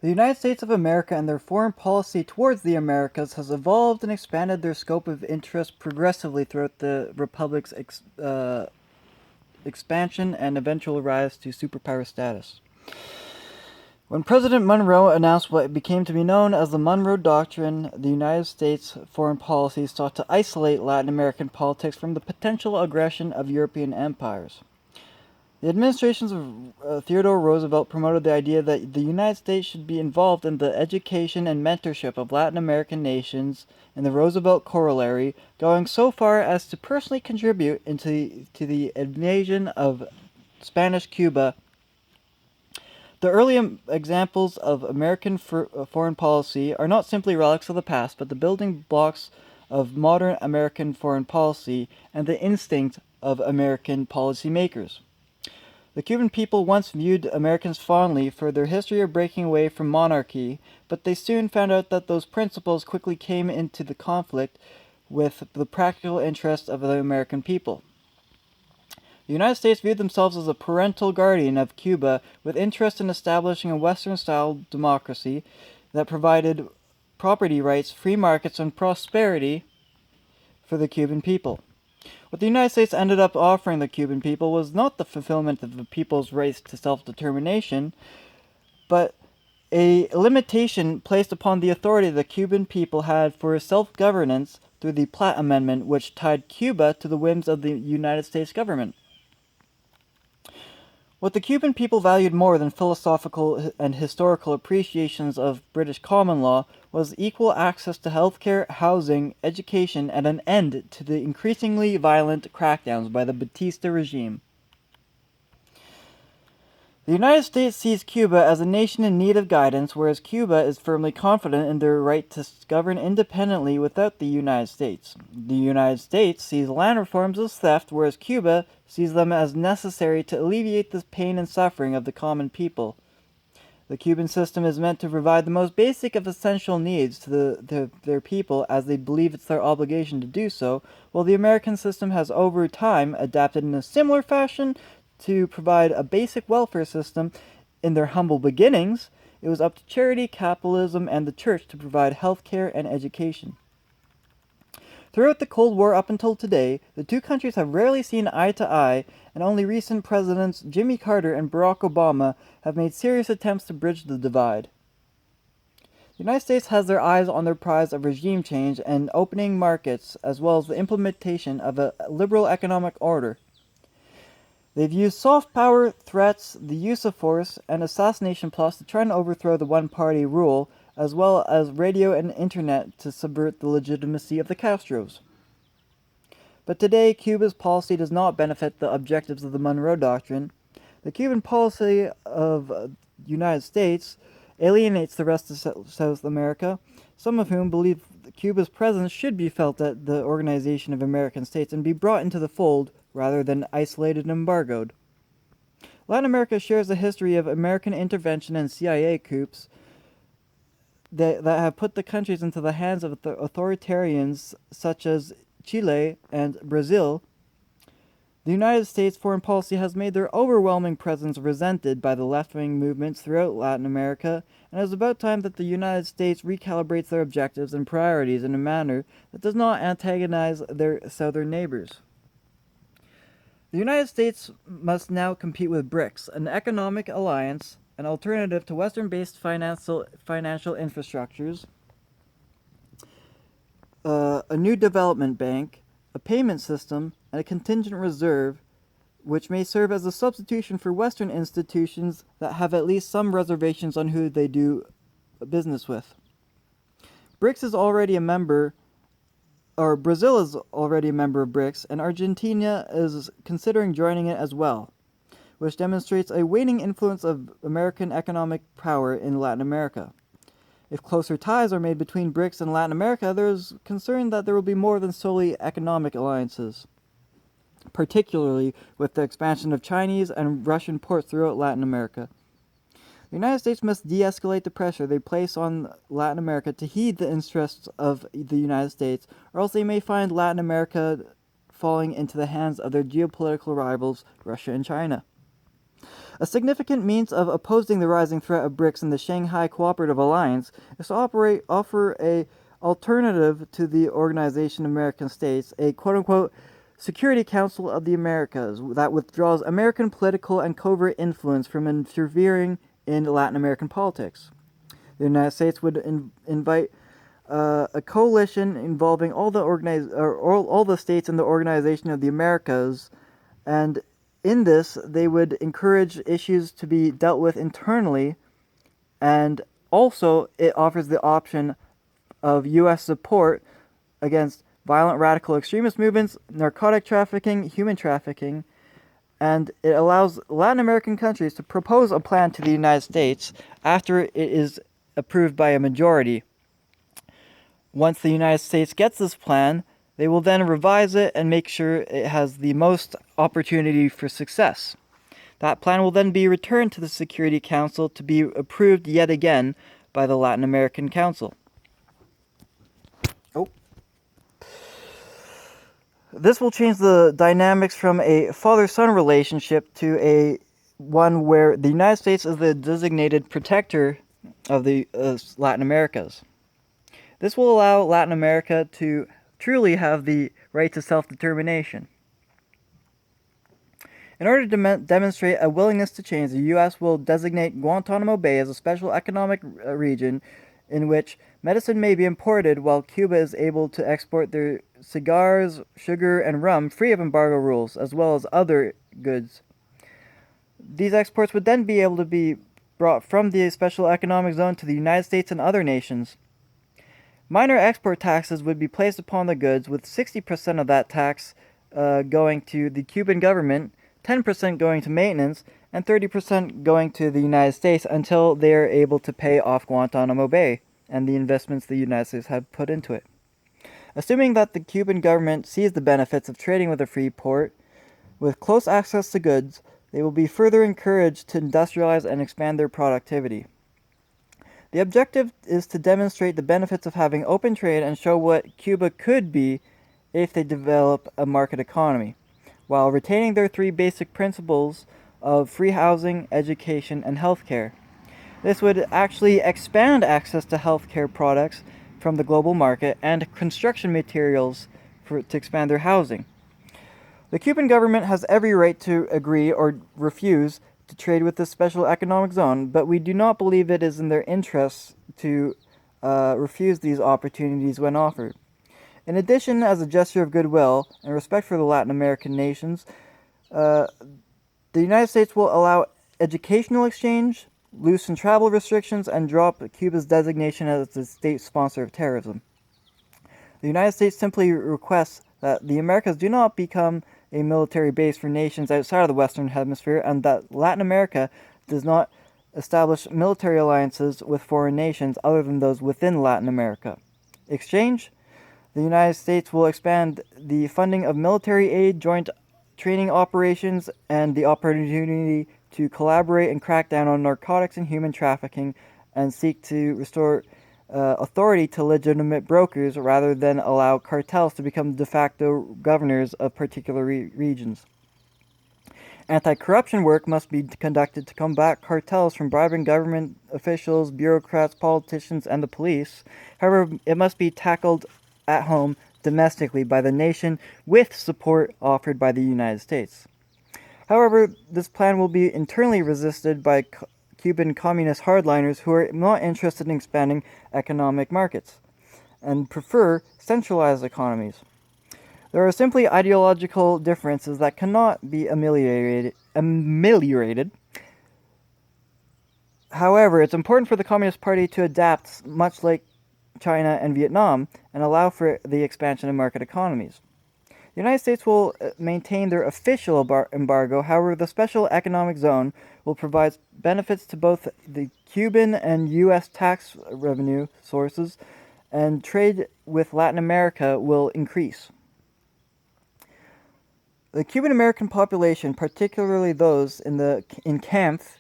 The United States of America and their foreign policy towards the Americas has evolved and expanded their scope of interest progressively throughout the Republic's expansion and eventual rise to superpower status. When President Monroe announced what became to be known as the Monroe Doctrine, the United States foreign policy sought to isolate Latin American politics from the potential aggression of European empires. The administrations of Theodore Roosevelt promoted the idea that the United States should be involved in the education and mentorship of Latin American nations, and the Roosevelt corollary, going so far as to personally contribute to the invasion of Spanish Cuba. The early examples of American foreign policy are not simply relics of the past, but the building blocks of modern American foreign policy and the instinct of American policymakers. The Cuban people once viewed Americans fondly for their history of breaking away from monarchy, but they soon found out that those principles quickly came into the conflict with the practical interests of the American people. The United States viewed themselves as a parental guardian of Cuba, with interest in establishing a Western-style democracy that provided property rights, free markets, and prosperity for the Cuban people. What the United States ended up offering the Cuban people was not the fulfillment of the people's rights to self-determination, but a limitation placed upon the authority the Cuban people had for self-governance through the Platt Amendment, which tied Cuba to the whims of the United States government. What the Cuban people valued more than philosophical and historical appreciations of British common law was equal access to healthcare, housing, education, and an end to the increasingly violent crackdowns by the Batista regime. The United States sees Cuba as a nation in need of guidance, whereas Cuba is firmly confident in their right to govern independently without the United States. The United States sees land reforms as theft, whereas Cuba sees them as necessary to alleviate the pain and suffering of the common people. The Cuban system is meant to provide the most basic of essential needs to their people, as they believe it's their obligation to do so, while the American system has over time adapted in a similar fashion to provide a basic welfare system. In their humble beginnings, it was up to charity, capitalism, and the church to provide health care and education. Throughout the Cold War up until today, the two countries have rarely seen eye to eye, and only recent presidents Jimmy Carter and Barack Obama have made serious attempts to bridge the divide. The United States has their eyes on their prize of regime change and opening markets, as well as the implementation of a liberal economic order. They've used soft power, threats, the use of force, and assassination plots to try and overthrow the one-party rule, as well as radio and internet to subvert the legitimacy of the Castros. But today, Cuba's policy does not benefit the objectives of the Monroe Doctrine. The Cuban policy of the United States alienates the rest of South America, some of whom believe Cuba's presence should be felt at the Organization of American States and be brought into the fold rather than isolated and embargoed. Latin America shares a history of American intervention and CIA coups that have put the countries into the hands of authoritarians such as Chile and Brazil. The United States foreign policy has made their overwhelming presence resented by the left-wing movements throughout Latin America, and it is about time that the United States recalibrates their objectives and priorities in a manner that does not antagonize their southern neighbors. The United States must now compete with BRICS, an economic alliance, an alternative to Western-based financial infrastructures, a new development bank, a payment system, and a contingent reserve, which may serve as a substitution for Western institutions that have at least some reservations on who they do business with. BRICS is already a member, or Brazil is already a member of BRICS, and Argentina is considering joining it as well, which demonstrates a waning influence of American economic power in Latin America. If closer ties are made between BRICS and Latin America, there is concern that there will be more than solely economic alliances, particularly with the expansion of Chinese and Russian ports throughout Latin America. The United States must de-escalate the pressure they place on Latin America to heed the interests of the United States, or else they may find Latin America falling into the hands of their geopolitical rivals, Russia and China. A significant means of opposing the rising threat of BRICS in the Shanghai Cooperative Alliance is to offer a alternative to the Organization of American States, a quote-unquote Security Council of the Americas that withdraws American political and covert influence from interfering in Latin American politics. The United States would invite a coalition involving all the states in the Organization of the Americas, and in this, they would encourage issues to be dealt with internally, and also it offers the option of U.S. support against violent radical extremist movements, narcotic trafficking, human trafficking, and it allows Latin American countries to propose a plan to the United States after it is approved by a majority. Once the United States gets this plan, they will then revise it and make sure it has the most opportunity for success. That plan will then be returned to the Security Council to be approved yet again by the Latin American Council. This will change the dynamics from a father-son relationship to one where the United States is the designated protector of the Latin Americas. This will allow Latin America to truly have the right to self-determination. In order to demonstrate a willingness to change, the U.S. will designate Guantanamo Bay as a special economic region in which medicine may be imported while Cuba is able to export their cigars, sugar, and rum free of embargo rules, as well as other goods. These exports would then be able to be brought from the special economic zone to the United States and other nations. Minor export taxes would be placed upon the goods, with 60% of that tax going to the Cuban government, 10% going to maintenance, and 30% going to the United States until they are able to pay off Guantanamo Bay and the investments the United States had put into it. Assuming that the Cuban government sees the benefits of trading with a free port, with close access to goods, they will be further encouraged to industrialize and expand their productivity. The objective is to demonstrate the benefits of having open trade and show what Cuba could be if they develop a market economy, while retaining their three basic principles of free housing, education, and healthcare. This would actually expand access to healthcare products from the global market and construction materials to expand their housing. The Cuban government has every right to agree or refuse to trade with this special economic zone, but we do not believe it is in their interests to refuse these opportunities when offered. In addition, as a gesture of goodwill and respect for the Latin American nations, the United States will allow educational exchange, loosen travel restrictions, and drop Cuba's designation as a state sponsor of terrorism. The United States simply requests that the Americas do not become a military base for nations outside of the Western Hemisphere, and that Latin America does not establish military alliances with foreign nations other than those within Latin America. Exchange: the United States will expand the funding of military aid, joint training operations, and the opportunity to collaborate and crack down on narcotics and human trafficking, and seek to restore authority to legitimate brokers rather than allow cartels to become de facto governors of particular regions. Anti-corruption work must be conducted to combat cartels from bribing government officials, bureaucrats, politicians, and the police. However, it must be tackled at home domestically by the nation with support offered by the United States. However, this plan will be internally resisted by Cuban communist hardliners who are not interested in expanding economic markets and prefer centralized economies. There are simply ideological differences that cannot be ameliorated. However, it's important for the Communist Party to adapt, much like China and Vietnam, and allow for the expansion of market economies. The United States will maintain their official embargo. However, the Special Economic Zone will provide benefits to both the Cuban and U.S. tax revenue sources, and trade with Latin America will increase. The Cuban American population, particularly those in camps,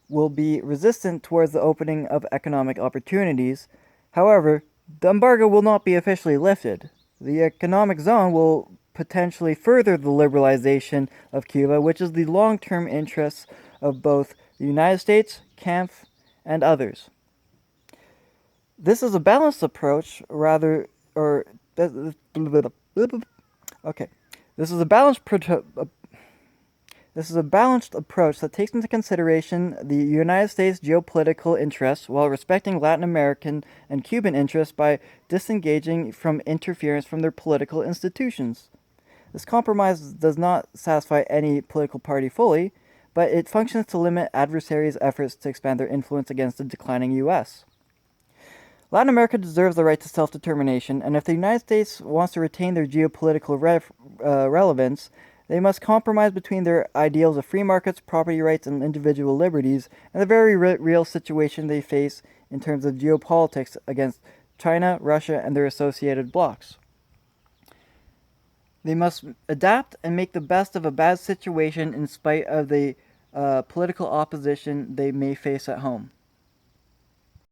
will be resistant towards the opening of economic opportunities. However, the embargo will not be officially lifted. The economic zone will potentially further the liberalization of Cuba, which is the long-term interests of both the United States, Kampf, and others. This is a balanced approach, okay. This is a balanced approach that takes into consideration the United States' geopolitical interests while respecting Latin American and Cuban interests by disengaging from interference from their political institutions. This compromise does not satisfy any political party fully, but it functions to limit adversaries' efforts to expand their influence against the declining U.S. Latin America deserves the right to self-determination, and if the United States wants to retain their geopolitical relevance, they must compromise between their ideals of free markets, property rights, and individual liberties, and the very real situation they face in terms of geopolitics against China, Russia, and their associated blocs. They must adapt and make the best of a bad situation in spite of the political opposition they may face at home.